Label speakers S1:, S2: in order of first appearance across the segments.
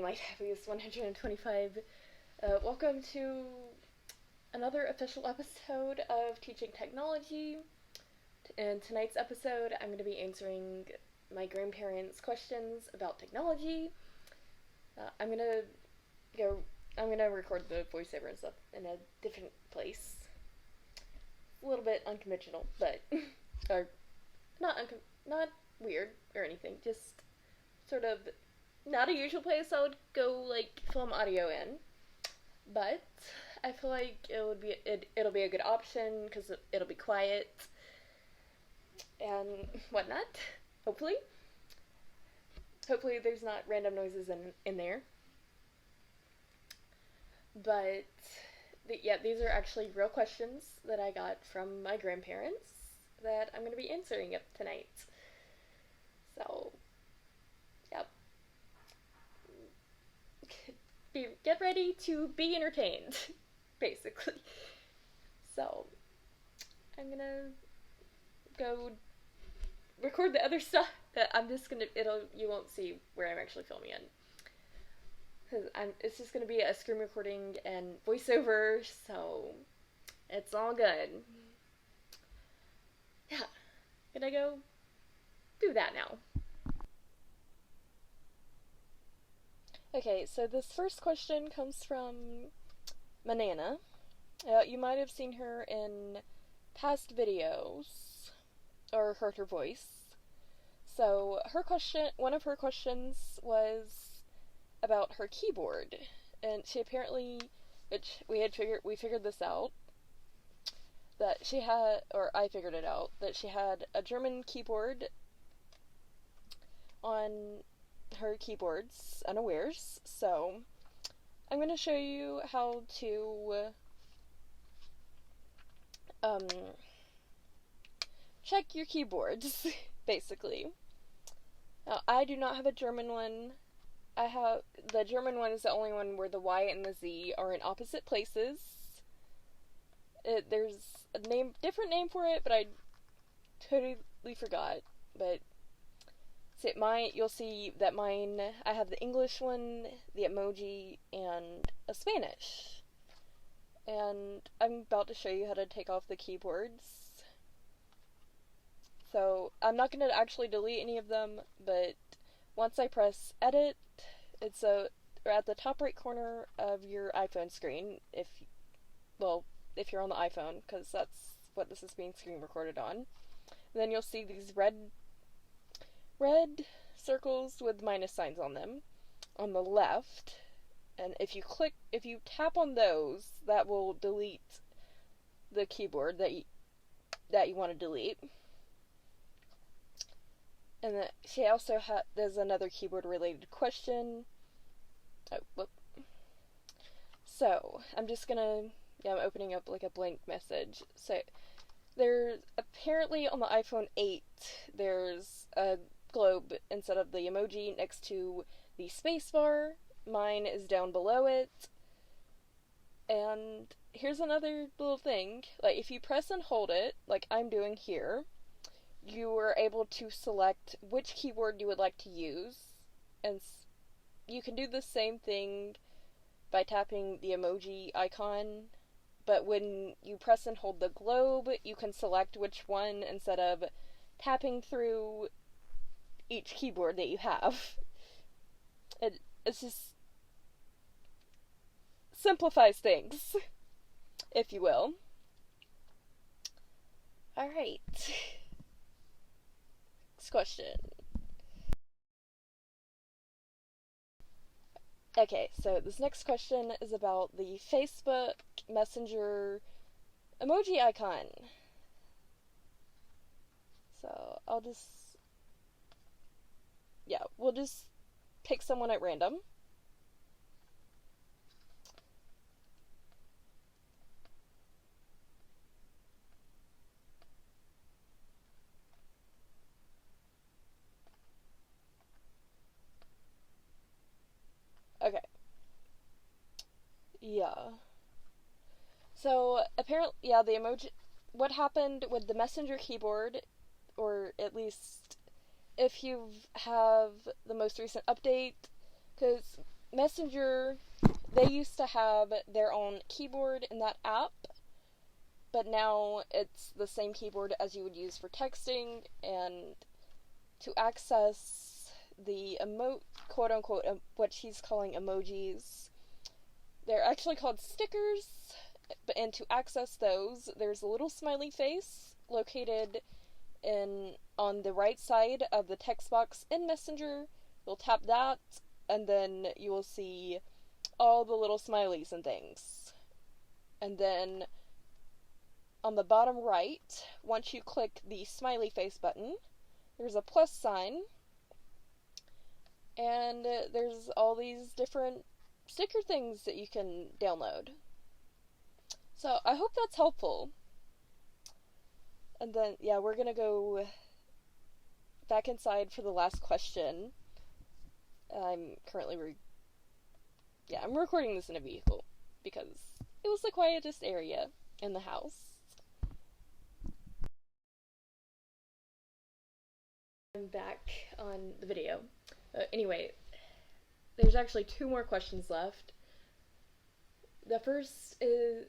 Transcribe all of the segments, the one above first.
S1: Light Heaviest 125. Welcome to another official episode of Teaching Technology. In tonight's episode, I'm going to be answering my grandparents' questions about technology. I'm going to go. I'm going to record the voiceover and stuff in a different place. A little bit unconventional, but or not weird or anything. Just sort of not a usual place I would go film audio in, but I feel like it'll be a good option because it'll be quiet and whatnot. Hopefully, there's not random noises in there. But yeah, these are actually real questions that I got from my grandparents that I'm going to be answering tonight. So, yep. Get ready to be entertained, basically. So, I'm gonna go record the other stuff. I'm just gonna you won't see where I'm actually filming in, because it's just gonna be a screen recording and voiceover, so it's all good. Yeah, gonna go do that now. Okay, so this first question comes from Manana. You might have seen her in past videos or heard her voice. So one of her questions was about her keyboard, and she apparently, which we figured this out, that she had, or I figured it out, that she had a German keyboard on her keyboards unawares. So I'm going to show you how to check your keyboards, basically. Now, I do not have a German one. The German one is the only one where the Y and the Z are in opposite places. There's a different name for it, but I totally forgot. But you'll see that mine, I have the English one, the emoji, and a Spanish. And I'm about to show you how to take off the keyboards. So I'm not going to actually delete any of them, but once I press edit, it's at the top right corner of your iPhone screen, if you're on the iPhone, because that's what this is being screen recorded on. Then you'll see these red circles with minus signs on them on the left, and if you tap on those, that will delete the keyboard that you want to delete. And then she also there's another keyboard related question. Oh, whoop. So I'm opening up a blank message. So there's apparently on the iPhone 8 there's a globe instead of the emoji next to the spacebar. Mine is down below it. And here's another little thing. If you press and hold it, like I'm doing here, you are able to select which keyboard you would like to use. And you can do the same thing by tapping the emoji icon, but when you press and hold the globe, you can select which one instead of tapping through each keyboard that you have. It's just simplifies things, if you will. Alright. Next question. Okay, so this next question is about the Facebook Messenger emoji icon. So we'll just pick someone at random. Okay. Yeah. So apparently, the emoji. What happened with the Messenger keyboard, or at least if you have the most recent update, because Messenger, they used to have their own keyboard in that app, but now it's the same keyboard as you would use for texting, and to access the quote-unquote, what she's calling emojis, they're actually called stickers, and to access those, there's a little smiley face located on the right side of the text box in Messenger. You'll tap that, and then you will see all the little smileys and things. And then on the bottom right, once you click the smiley face button, there's a plus sign, and there's all these different sticker things that you can download. So I hope that's helpful. And then, yeah, we're gonna go back inside for the last question. I'm currently I'm recording this in a vehicle because it was the quietest area in the house. I'm back on the video. Anyway, there's actually 2 more questions left. The first is,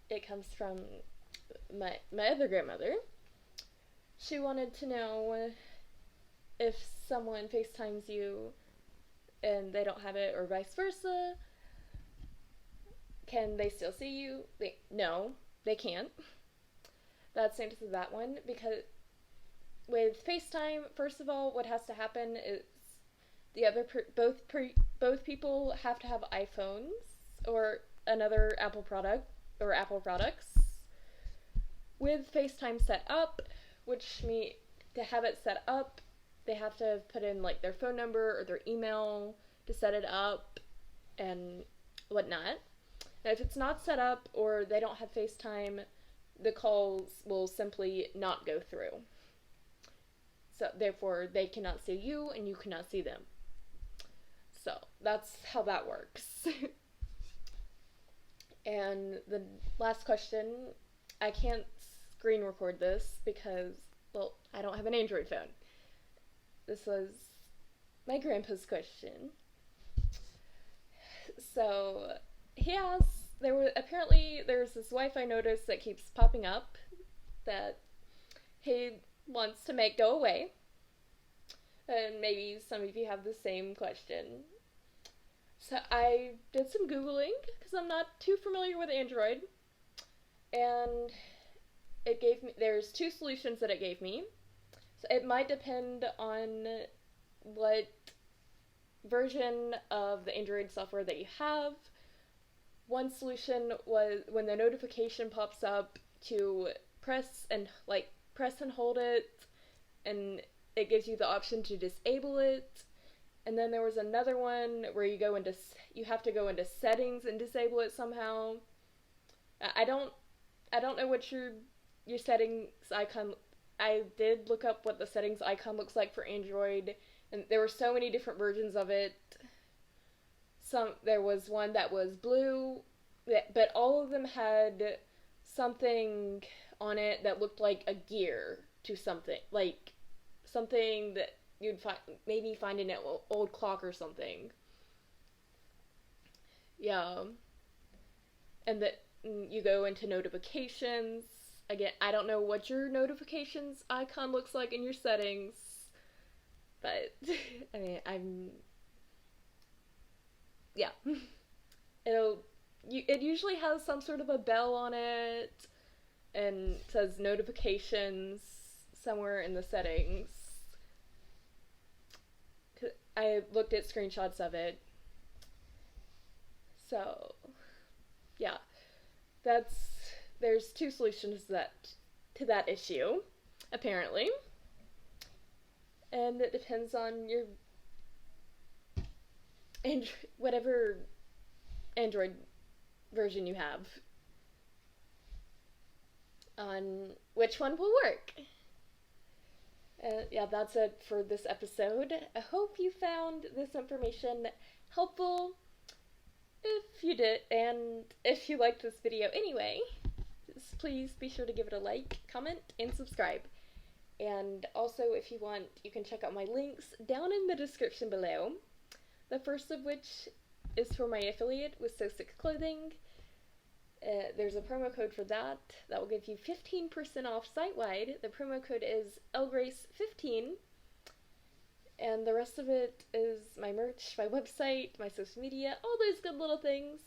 S1: it comes from my other grandmother. She wanted to know if someone FaceTimes you and they don't have it, or vice versa, can they still see you? No, they can't. That's the answer to that one, because with FaceTime, first of all, what has to happen is both people have to have iPhones or another Apple product or Apple products with FaceTime set up, which means to have it set up, they have to put in like their phone number or their email to set it up and whatnot. Now, if it's not set up or they don't have FaceTime, the calls will simply not go through. So therefore, they cannot see you and you cannot see them. So that's how that works. And the last question, I can't screen record this because, well, I don't have an Android phone. This was my grandpa's question. So he asked, there's this Wi-Fi notice that keeps popping up that he wants to make go away. And maybe some of you have the same question. So I did some Googling because I'm not too familiar with Android. And there's 2 solutions that it gave me. So it might depend on what version of the Android software that you have. One solution was when the notification pops up to press and hold it, and it gives you the option to disable it. And then there was another one where you have to go into settings and disable it somehow. I don't know what your settings icon. I did look up what the settings icon looks like for Android, and there were so many different versions of it. There was one that was blue, but all of them had something on it that looked like a gear to something, like something that you'd maybe find in an old clock or something. Yeah. And that you go into notifications. Again, I don't know what your notifications icon looks like in your settings, but I mean, yeah. It usually has some sort of a bell on it, and it says notifications somewhere in the settings. I looked at screenshots of it. So, yeah. There's 2 solutions to that issue, apparently. And it depends on your whatever Android version you have on which one will work. Yeah, that's it for this episode. I hope you found this information helpful. If you did, and if you liked this video anyway, please be sure to give it a like, comment, and subscribe. And also, if you want, you can check out my links down in the description below. The first of which is for my affiliate with So Sick Clothing. There's a promo code for that will give you 15% off site-wide. The promo code is LGrace15. And the rest of it is my merch, my website, my social media, all those good little things.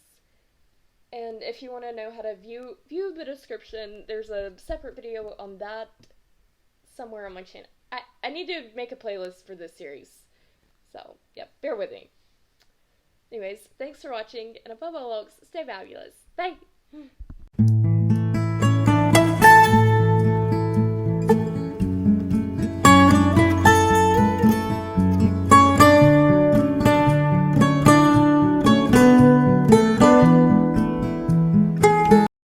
S1: And if you want to know how to view the description, there's a separate video on that somewhere on my channel. I need to make a playlist for this series. So, yep, bear with me. Anyways, thanks for watching, and above all else, stay fabulous. Bye!